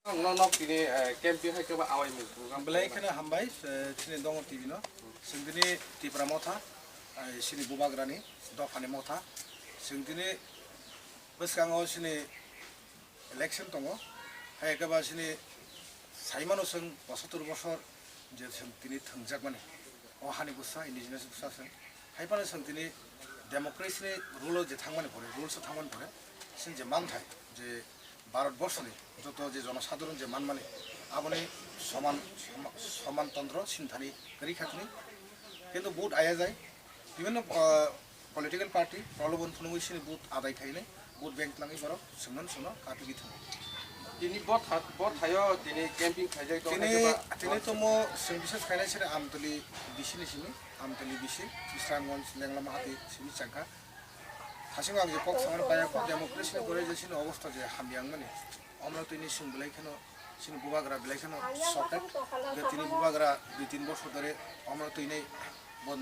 Nok ini camping hai ke awal minggu. Belai kena hambai sini dong TV no. Sendiri di Pramotha, sini Bubagrani, Dofane Motha. Sendiri beskango sini election tongo. Hai ke sini Saimano seng basatur basar je sendiri tengjak mane. Oh hani busa indigenous busa seng. Hai pada sendiri demokrasi rule je thangmane pore, rules thangmane pore. Sini je man thai je Bharatvarsha যত যে জনসাধারণ যে মান মানে আপনি সমানতন্ত্র সিন্ধানি করি খাতনি কিন্তু বুট আয়া যায় বিভিন্ন পলিটিক্যাল পার্টি প্রলোভন ফুনুইসিনি বুট আদায় খাইনে বুট ব্যাংক লাঙি বড় সোমন সোনো কাপি গিথ তিনি বট থায়ো তিনি ক্যাম্পিং খাইজাই তো তিনি তো মো বিশেষ খাইনাই ছেড়ে আমতলি বিশিনি সিমি আমতলি বিশি ইসলামগঞ্জ লেংলামা হাতি সিমি চাঙ্কা হাসিং আগে কক সামার পায়া কক ডেমোক্রেসি করে যে অবস্থা যে হামিয়াং মানে আমরা তো ইনি সিং বলাইখানো সিং বুবাগ্রা বলাইখানো সকেট যে তিনি বুবাগ্রা 2-3 বছর ধরে আমরা তো ইনি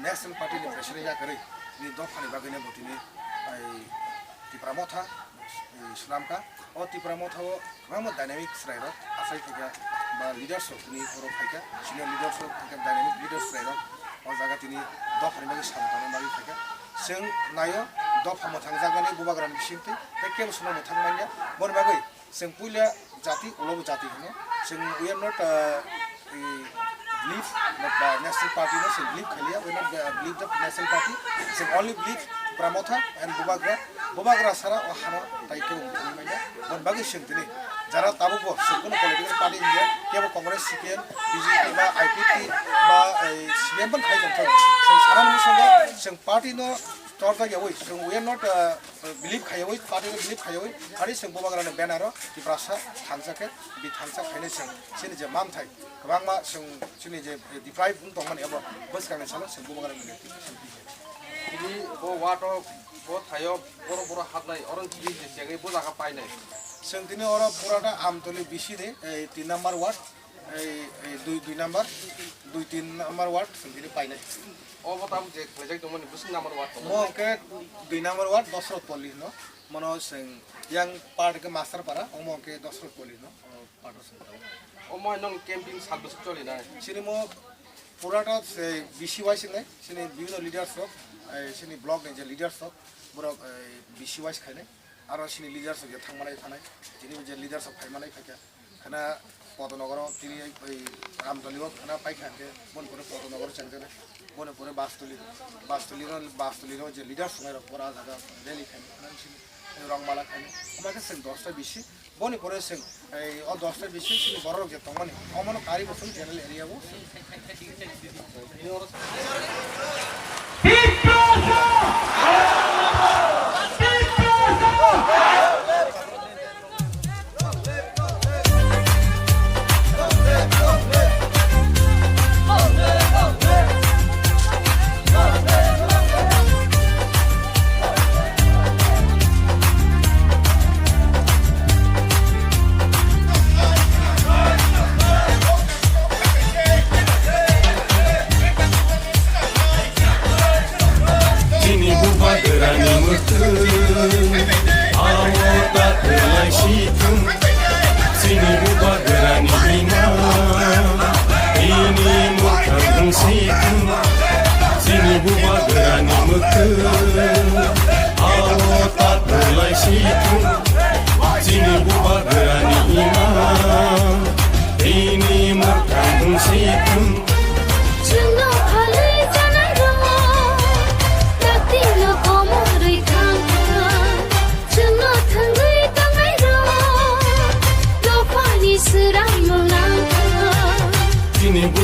ন্যাশনাল পার্টির প্রেসিডেন্ট যা করে ইনি দফানি বাগানে বতিনি এই টিপ্রামথা ইসলামকা ও টিপ্রামথাও গ্রাম ডাইনামিক রাইর আসাই থেকে বা লিডারশিপ তিনি বড় ফাইকা সিনিয়র লিডারশিপ থেকে ডাইনামিক লিডারস রাইর ও জায়গা তিনি দফানি বাগে সামতানো বাগে ফাইকা जों नायो दफा मोथां जागानि बुबाग्रानि बिसिंथि बे केमसना मोथां मानिया बन बागै जों पुइला जाति उलब जाति होनो जों we are not believe that national party no जों believe खालिया we not believe the national party जों only believe Pramotha and bubagra सारा o hano tai ke मानिया बन बागै जों दिनै যারা তাবুক কোনো পলিটিক্যাল পার্টি ইন্ডিয়া কেবল কংগ্রেস সিপিএম বিজেপি বা আইপিপি বা সিপিএম বন খাই দন্ত जों सारानि संगे जों पार्टी नो तर्जा गवै जों वी आर नट बिलीव खायवै पार्टी बिलीव खायवै खालि जों बुबाग्रानि बेनार दिप्रासा थांजाके बि थांजा खायने जों सिनि जे मामथाय गोबांमा जों सिनि जे डिप्राइभ दंमोन एबा बसगांनि साल जों बुबाग्रानि ini bo wato bo thayo boro hatnai oron ji je jengei bo jaga painai जों दिनै अरा पुराटा आमतली बिसिने 3 नाम्बार वार्ड এই 2 नाम्बार 2-3 नाम्बार वार्ड जों दिनै पाइनाय অবতাম যে খাইজাই দমনি বুসিং নাম্বার ওয়াট মকে 2 নাম্বার ওয়ার্ড দশরথ পল্লী ন মনো সিং ইয়াং পার্ট কে মাস্টার পারা মকে দশরথ পল্লী ন পার্ট সিং ও মই নং ক্যাম্পিং 7 বছর চলি না সিনি মো পুরাটা বিসি ওয়াইস নাই সিনি বিভিন্ন লিডারস সিনি ব্লক নে যে লিডারস বড় বিসি ওয়াইস খাইনে আর সিনি লিডারস যে থাংমানাই থানাই যিনি যে লিডারস ফাইমানাই ফাইকা খানা পদনগর তিনি ওই রামদলিও খানা পাইখানকে মন করে পদনগর চাইতে মনে পরে বাসতলির যে লিডার সময় পড়া জায়গা রেলি খাই রংমালা খাই আমাকে সে 10টা বেশি বনে পরে সে এই 10টা বেশি বড় যে তমানে অমন কারি বসুন general এরিয়াবো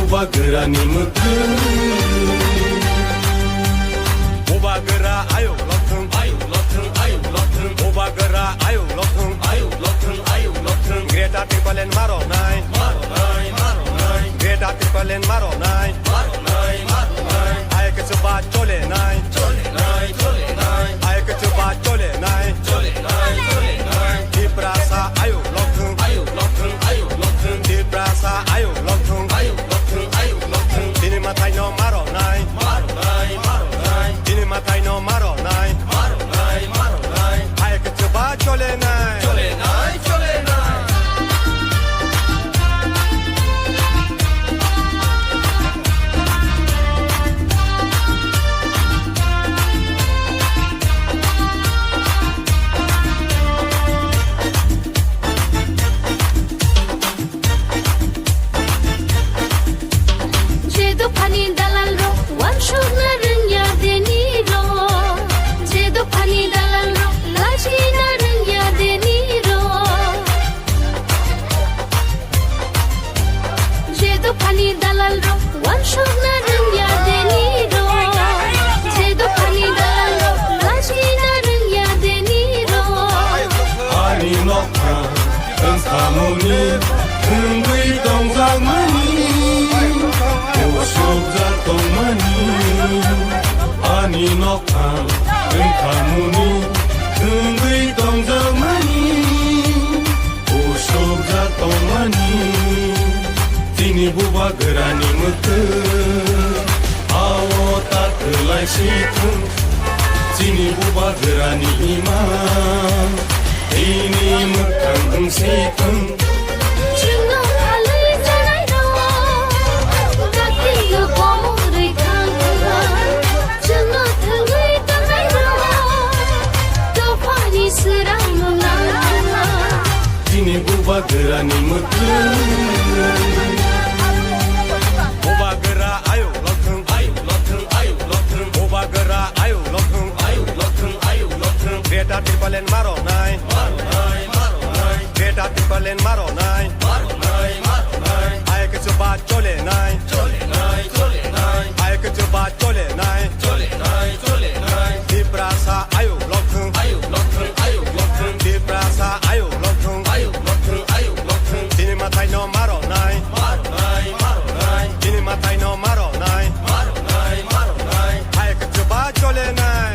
Bubagrani mukun Bubagra ayo lotung Bubagra ayo lotung Greta Tripalen maro nine Greta Tripalen maro nine Ayo ke coba chole nine Ayo ke coba chole nine Diprasa ayo lotung Diprasa ayo lotung Dini matai no maro nai Dini matai no maro nai Ayo ke coba chole nai खाली दलाल रो वंशोक नारंग यादेनी रो जेदो खाली दलाल रो राजकी नारंग यादेनी रो 아니 녹화 은사모니 흥의 동상머니 오속자 동머니 아니 녹화 은사모니 흥의 동상머니 오속자 동머니 तिनी बुबा गरानी मत आओ तातलाई सीथुं तिनी बुबा गरानी इमा तिनी मखं सीथुं जुनो खाली जनाई रो गति यो कोमरे खांगा जुनो थंगई तनाई रो तो पानी सरांग ना तिनी बुबा गरानी मत बुबा गरा आयो लथुं बुबा गरा आयो लथुं बेटा ट्रिपलेन मारो नाय बेटा ट्रिपलेन मारो नाय आय के चुबा चले नाय आय के चुबा चले नाय दिप्रासा आयो लथुं दिप्रासा आयो लथुं तिनी माथाय न मारो नाय तिनी माथाय न मारो नाय आय के चुबा चले नाय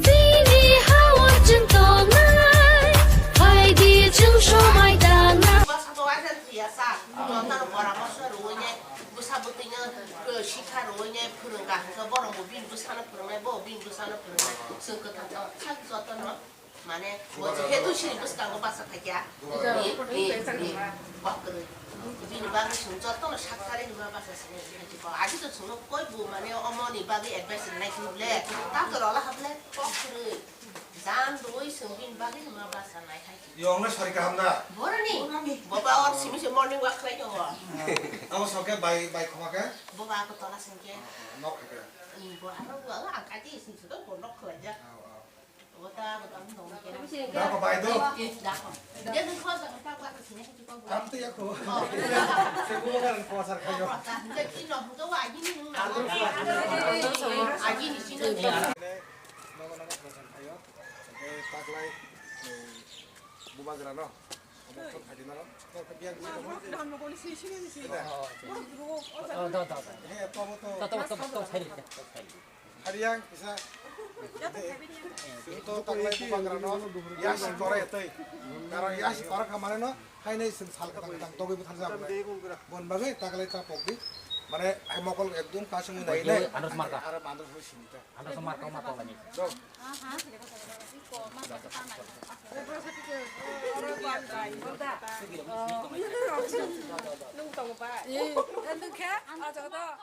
Sini hawa junto nai Hai di jung sho mai dana satu ada biasa, nonton orang masuk ruangnya, busa butinya ke shika ruangnya perenggan, ke orang mobil busa na perenggan, mobil busa na perenggan, sengket tentang sak zotan no, mana, wajah itu sih bus kanggo bahasa kerja, ini, bakal, ini bagi sengket tuh sak kali dua bahasa sini, aja tuh sengket koi bu mana, omoni bagi advice naik nule, tak kelola hable, bakal, jangan doi sengkin bagi dua bahasa naik haji. 영내 소리가 한다. 뭐라니? 뭐봐 어 심시 morning walk 해줘. 아무 소개 바이 코마게 뭐봐 그 떠나신 게. 녹게. 뭐 하는 거 안까지 있으면서도 못 놓고 이제. 뭐다 그 너무 너무 게. 나고 바이도 나고. 내가 커서 딱 와서 지내지 거. 감도 야코. 세고가는 코사를 가요. 근데 진짜 그거 아니는 아기니 진짜. 너가 코사를 가요. 저게 딱라이 부바그라노. 어머 좀 가지나로. 너 그냥 지금 Hariang bisa itu taklay bubagrano yasi kore etoi karang yasi kore kamane no haine sin sal katang katang togi bukan jam bon bagai taklay ta pokdi mane ai mokol ekdum kasung nai nai Andros marka ara bandar hosinta Andros marka ma to lagi so Nung tàu ba. Ăn được khá. À, chờ đó.